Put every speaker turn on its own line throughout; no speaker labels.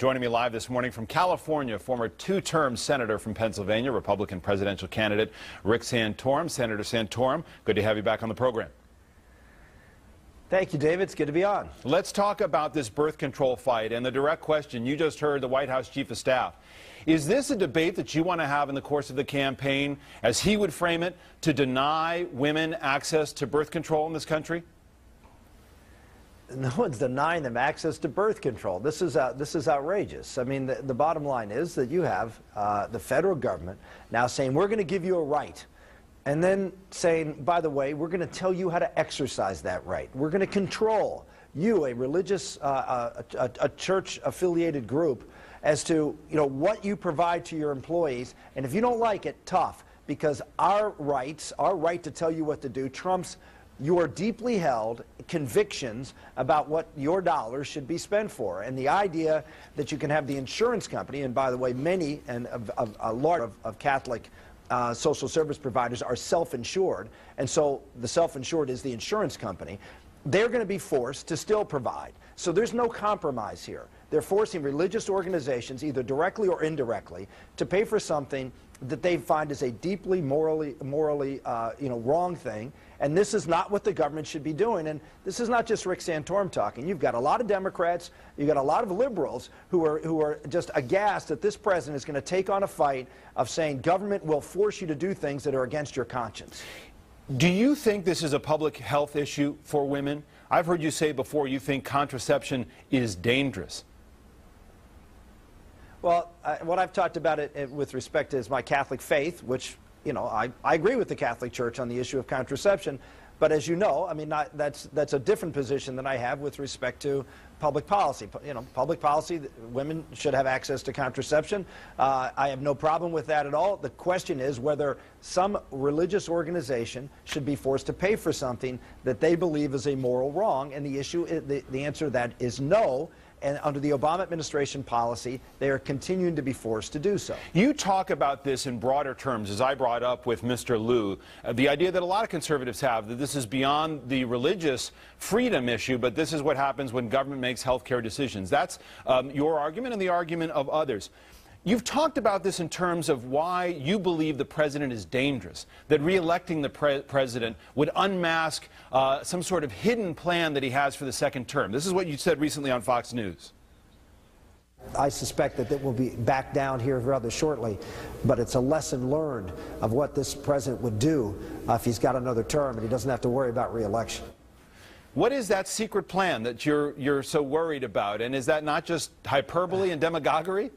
Joining me live this morning from California, former two-term senator from Pennsylvania, Republican presidential candidate Rick Santorum. Senator Santorum, good to have you back on the program.
Thank you, David. It's good to be on.
Let's talk about this birth control fight and the direct question. You just heard the White House Chief of Staff. Is this a debate that you want to have in the course of the campaign, as he would frame it, to deny women access to birth control in this country?
No one's denying them access to birth control. This is outrageous. I mean, the bottom line is that you have the federal government now saying, we're going to give you a right. And then saying, by the way, we're going to tell you how to exercise that right. We're going to control you, a religious, a church-affiliated group, as to, what you provide to your employees. And if you don't like it, tough, because our rights, our right to tell you what to do, trumps your deeply held convictions about what your dollars should be spent for. And the idea that you can have the insurance company, and by the way, many and a lot of Catholic social service providers are self-insured, and so the self-insured is the insurance company, they're going to be forced to still provide. So there's no compromise here. They're forcing religious organizations, either directly or indirectly, to pay for something that they find is a deeply morally wrong thing. And this is not what the government should be doing. And this is not just Rick Santorum talking. You've got a lot of Democrats, you've got a lot of liberals who are just aghast that this president is going to take on a fight of saying government will force you to do things that are against your conscience.
Do you think this is a public health issue for women? I've heard you say before you think contraception is dangerous.
Well, what I've talked about it with respect to is my Catholic faith, which, I agree with the Catholic Church on the issue of contraception. But as you know, I mean, that's a different position than I have with respect to public policy. Public policy, women should have access to contraception. I have no problem with that at all. The question is whether some religious organization should be forced to pay for something that they believe is a moral wrong. And the answer to that is no. And under the Obama administration policy, they are continuing to be forced to do so.
You talk about this in broader terms, as I brought up with Mr. Liu, the idea that a lot of conservatives have, that this is beyond the religious freedom issue, but this is what happens when government makes health care decisions. That's your argument and the argument of others. You've talked about this in terms of why you believe the president is dangerous, that re-electing the president would unmask some sort of hidden plan that he has for the second term. This is what you said recently on Fox News.
I suspect that it will be back down here rather shortly, but it's a lesson learned of what this president would do if he's got another term and he doesn't have to worry about re-election.
What is that secret plan that you're so worried about, and is that not just hyperbole and demagoguery?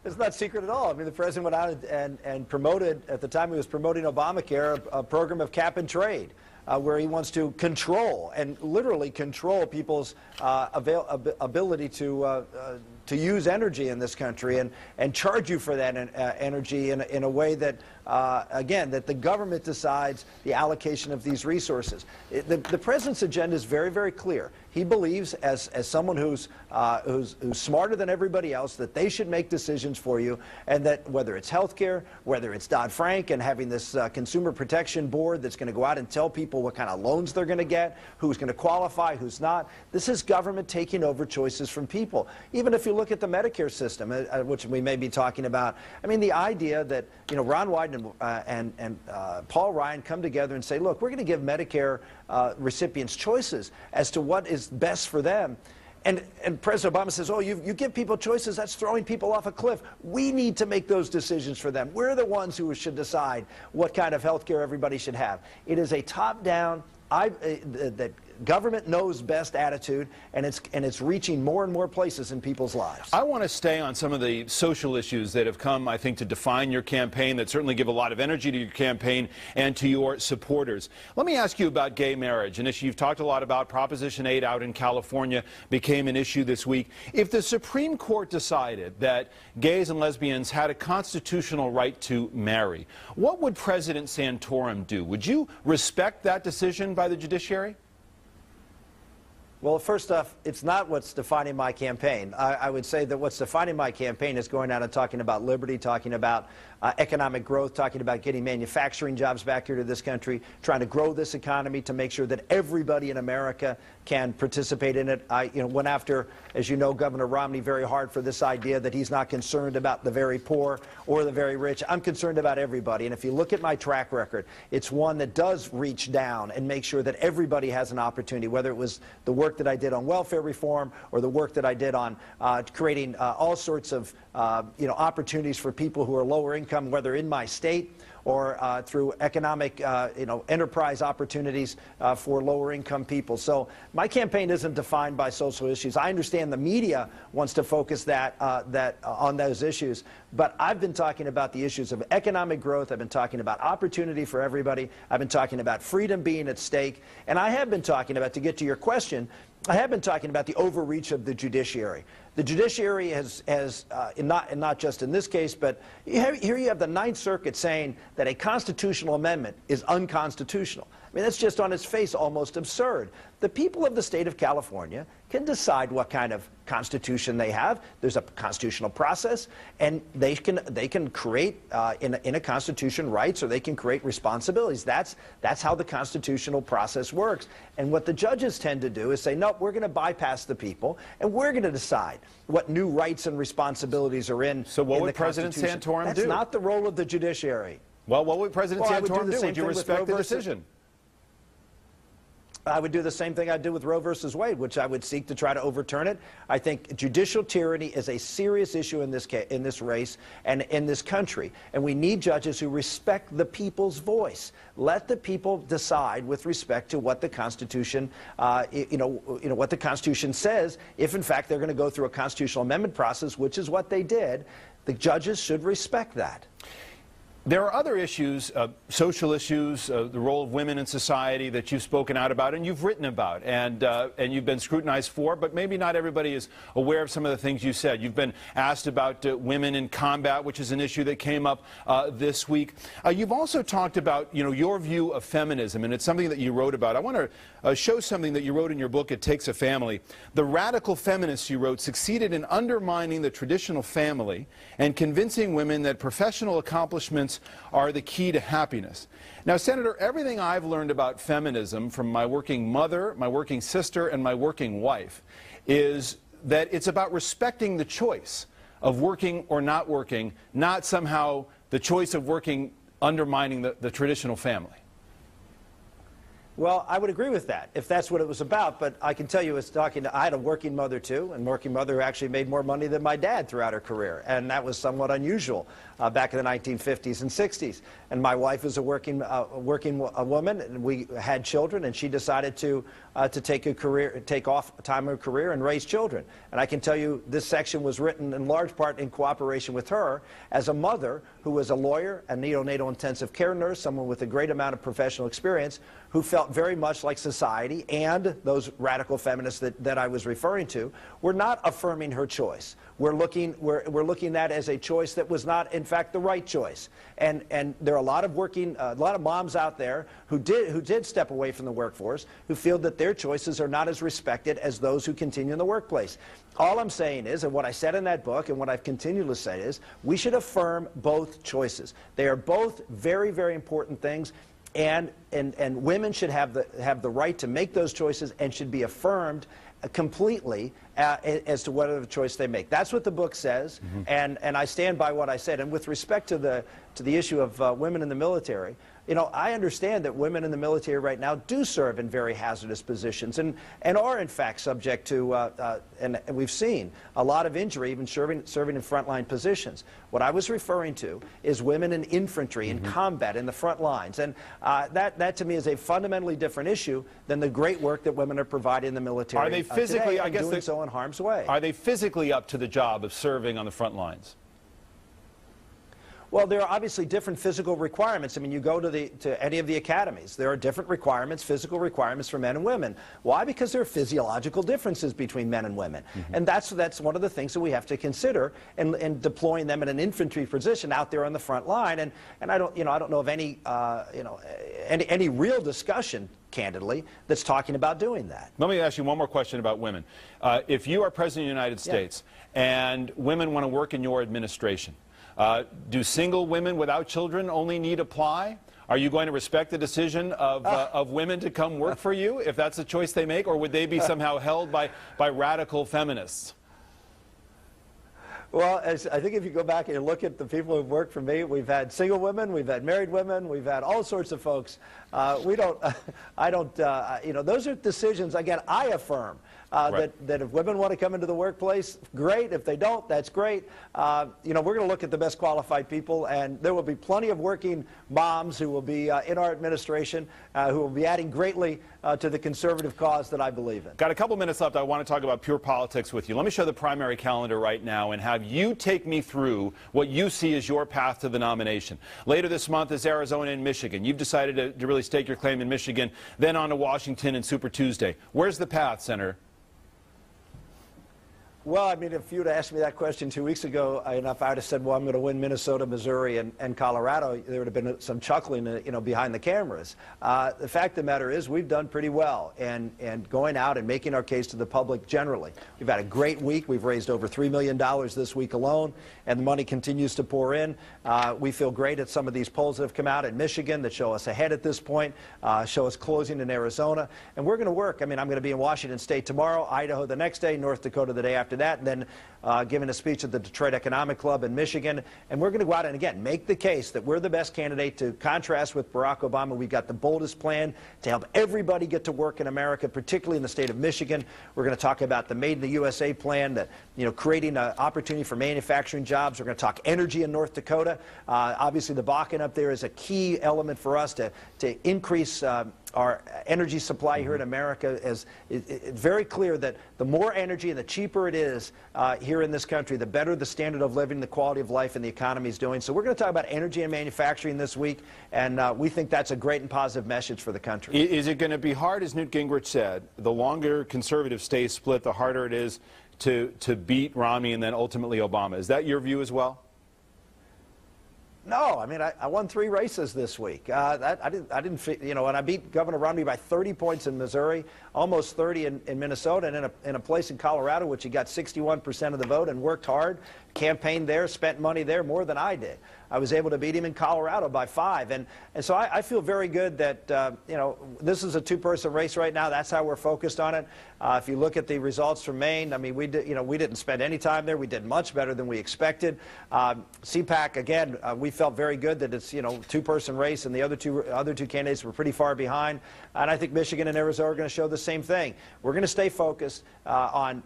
It's not secret at all. I mean, the president went out and promoted, at the time he was promoting Obamacare, a program of cap and trade, where he wants to control, and literally control, people's ability to use energy in this country and charge you for that energy in a way that, again, that the government decides the allocation of these resources. The president's agenda is very, very clear. He believes, as someone who's smarter than everybody else, that they should make decisions for you, and that whether it's health care, whether it's Dodd-Frank and having this consumer protection board that's going to go out and tell people what kind of loans they're going to get, who's going to qualify, who's not, this is government taking over choices from people. Even if you look at the Medicare system, which we may be talking about, I mean, the idea that, Ron Wyden and Paul Ryan come together and say, look, we're going to give Medicare recipients choices as to what is best for them. And President Obama says, oh, you give people choices, that's throwing people off a cliff. We need to make those decisions for them. We're the ones who should decide what kind of health care everybody should have. It is a top-down, that government knows best attitude, and it's reaching more and more places in people's lives.
I want to stay on some of the social issues that have come, I think, to define your campaign, that certainly give a lot of energy to your campaign and to your supporters. Let me ask you about gay marriage, an issue you've talked a lot about. Proposition 8 out in California became an issue this week. If the Supreme Court decided that gays and lesbians had a constitutional right to marry, what would President Santorum do? Would you respect that decision by the judiciary?
Well, first off, it's not what's defining my campaign. I would say that what's defining my campaign is going out and talking about liberty, talking about economic growth, talking about getting manufacturing jobs back here to this country, trying to grow this economy to make sure that everybody in America can participate in it. I went after, as you know, Governor Romney very hard for this idea that he's not concerned about the very poor or the very rich. I'm concerned about everybody. And if you look at my track record, it's one that does reach down and make sure that everybody has an opportunity, whether it was the work that I did on welfare reform or the work that I did on creating all sorts of opportunities for people who are lower income, whether in my state or through economic enterprise opportunities for lower income people. So my campaign isn't defined by social issues. I understand the media wants to focus on those issues, but I've been talking about the issues of economic growth. I've been talking about opportunity for everybody. I've been talking about freedom being at stake. And I have been talking about, to get to your question, I have been talking about the overreach of the judiciary. The judiciary has not just in this case, but here you have the Ninth Circuit saying that a constitutional amendment is unconstitutional. I mean, that's just on its face almost absurd. The people of the state of California can decide what kind of constitution they have. There's a constitutional process, and they can create in a constitution rights, or they can create responsibilities. That's how the constitutional process works. And what the judges tend to do is say, no, we're going to bypass the people, and we're going to decide what new rights and responsibilities are in.
So what would President Santorum do?
That's not the role of the judiciary.
Well, what would President Santorum do? Would you respect the decision?
I would do the same thing I did with Roe versus Wade, which I would seek to try to overturn it. I think judicial tyranny is a serious issue in this race and in this country, and we need judges who respect the people's voice. Let the people decide with respect to what the Constitution, what the Constitution says. If in fact they're going to go through a constitutional amendment process, which is what they did, the judges should respect that.
There are other issues, social issues, the role of women in society that you've spoken out about and you've written about and you've been scrutinized for, but maybe not everybody is aware of some of the things you said. You've been asked about women in combat, which is an issue that came up this week. You've also talked about, your view of feminism, and it's something that you wrote about. I want to show something that you wrote in your book, It Takes a Family. The radical feminists, you wrote, succeeded in undermining the traditional family and convincing women that professional accomplishments are the key to happiness. Now, Senator, everything I've learned about feminism from my working mother, my working sister, and my working wife is that it's about respecting the choice of working or not working, not somehow the choice of working undermining the traditional family.
Well, I would agree with that, if that's what it was about. But I can tell you, I had a working mother, too, and working mother who actually made more money than my dad throughout her career. And that was somewhat unusual back in the 1950s and 60s. And my wife was a working woman, and we had children, and she decided to take off time of her career and raise children. And I can tell you, this section was written in large part in cooperation with her as a mother who was a lawyer, a neonatal intensive care nurse, someone with a great amount of professional experience, who felt very much like society and those radical feminists that I was referring to were not affirming her choice. We're looking at that as a choice that was not, in fact, the right choice. And there are a lot of moms out there who did step away from the workforce, who feel that their choices are not as respected as those who continue in the workplace. All I'm saying is, and what I said in that book and what I've continued to say is, we should affirm both choices. They are both very, very important things. And women should have the right to make those choices and should be affirmed completely as to whatever choice they make. That's what the book says, and I stand by what I said. And with respect to the issue of women in the military, I understand that women in the military right now do serve in very hazardous positions and are in fact subject to, and we've seen a lot of injury even serving in frontline positions. What I was referring to is women in infantry, in combat, in the front lines. And that to me is a fundamentally different issue than the great work that women are providing in the military.
Are they physically,
today, doing so in harm's way?
Are they physically up to the job of serving on the front lines?
Well, there are obviously different physical requirements. I mean, you go to any of the academies. There are different requirements, physical requirements for men and women. Why? Because there are physiological differences between men and women. And that's one of the things that we have to consider in deploying them in an infantry position out there on the front line. And I don't know of any, any real discussion, candidly, that's talking about doing that.
Let me ask you one more question about women. If you are President of the United States and women want to work in your administration, do single women without children only need apply? Are you going to respect the decision of women to come work for you if that's the choice they make, or would they be somehow held by radical feminists?
Well, I think if you go back and look at the people who've worked for me, we've had single women, we've had married women, we've had all sorts of folks. I don't, those are decisions, again, I affirm. Right. That if women want to come into the workplace, great. If they don't, that's great. We're going to look at the best qualified people, and there will be plenty of working moms who will be in our administration who will be adding greatly to the conservative cause that I believe in.
Got a couple minutes left. I want to talk about pure politics with you. Let me show the primary calendar right now and have you take me through what you see as your path to the nomination. Later this month is Arizona and Michigan. You've decided to really stake your claim in Michigan, then on to Washington and Super Tuesday. Where's the path, Senator?
Well, I mean, if you'd asked me that question 2 weeks ago, if I would have said, well, I'm going to win Minnesota, Missouri, and Colorado, there would have been some chuckling, behind the cameras. The fact of the matter is we've done pretty well, and going out and making our case to the public generally. We've had a great week. We've raised over $3 million this week alone, and the money continues to pour in. We feel great at some of these polls that have come out in Michigan that show us ahead at this point, show us closing in Arizona, and we're going to work. I mean, I'm going to be in Washington State tomorrow, Idaho the next day, North Dakota the day after that, and then giving a speech at the Detroit Economic Club in Michigan. And we're going to go out and, again, make the case that we're the best candidate to contrast with Barack Obama. We've got the boldest plan to help everybody get to work in America, particularly in the state of Michigan. We're going to talk about the Made in the USA plan, that, creating an opportunity for manufacturing jobs. We're going to talk energy in North Dakota. Obviously, the Bakken up there is a key element for us to increase our energy supply here in America. It's very clear that the more energy and the cheaper it is here in this country, the better the standard of living, the quality of life, and the economy is doing. So we're going to talk about energy and manufacturing this week, and we think that's a great and positive message for the country.
Is it going to be hard, as Newt Gingrich said, the longer conservative stays split, the harder it is to beat Romney and then ultimately Obama? Is that your view as well?
No, I mean, I won 3 races this week. I didn't, and I beat Governor Romney by 30 points in Missouri, almost 30 in Minnesota, and in a place in Colorado, which he got 61% of the vote and worked hard, campaigned there, spent money there more than I did. I was able to beat him in Colorado by 5, and so I feel very good that this is a 2-person race right now. That's how we're focused on it. If you look at the results from Maine, I mean, we didn't spend any time there. We did much better than we expected. CPAC, again, we felt very good that it's 2-person race, and the other two candidates were pretty far behind. And I think Michigan and Arizona are going to show the same thing. We're going to stay focused on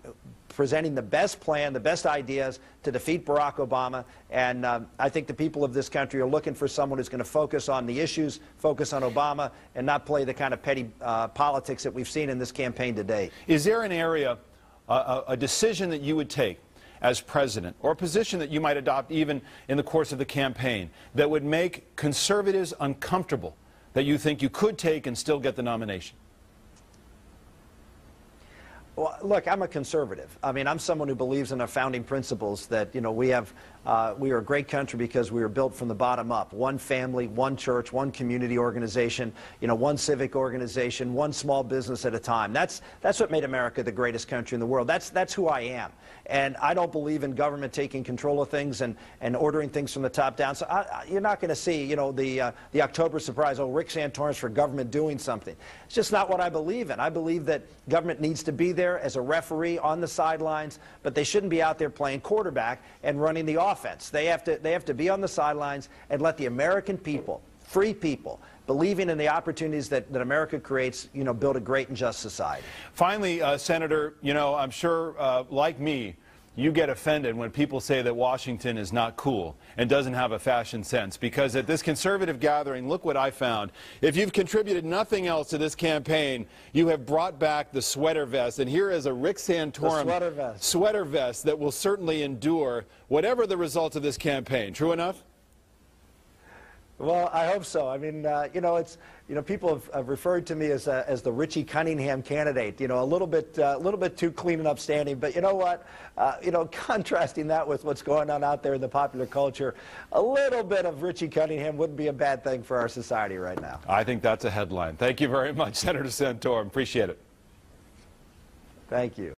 presenting the best plan, the best ideas to defeat Barack Obama, and I think the people of this country are looking for someone who's going to focus on the issues, focus on Obama, and not play the kind of petty politics that we've seen in this campaign to date.
Is there an area, a decision that you would take as president, or a position that you might adopt even in the course of the campaign, that would make conservatives uncomfortable, that you think you could take and still get the nomination?
Well, look, I'm a conservative. I mean, I'm someone who believes in our founding principles that, we are a great country because we were built from the bottom up. One family, one church, one community organization, one civic organization, one small business at a time. That's what made America the greatest country in the world. That's who I am. And I don't believe in government taking control of things and ordering things from the top down. So you're not going to see, the October surprise, Rick Santorum's for government doing something. It's just not what I believe in. I believe that government needs to be there as a referee on the sidelines, but they shouldn't be out there playing quarterback and running the offense. They have to be on the sidelines and let the American people, free people, believing in the opportunities that America creates, build a great and just society.
Finally, Senator, I'm sure, like me, you get offended when people say that Washington is not cool and doesn't have a fashion sense, because at this conservative gathering, look what I found. If you've contributed nothing else to this campaign, you have brought back the sweater vest, and here is a Rick Santorum sweater vest that will certainly endure whatever the result of this campaign. True enough?
Well, I hope so. I mean, people have referred to me as the Richie Cunningham candidate. A little bit too clean and upstanding. But you know what? Contrasting that with what's going on out there in the popular culture, a little bit of Richie Cunningham wouldn't be a bad thing for our society right now.
I think that's a headline. Thank you very much, Senator Santorum. Appreciate it.
Thank you.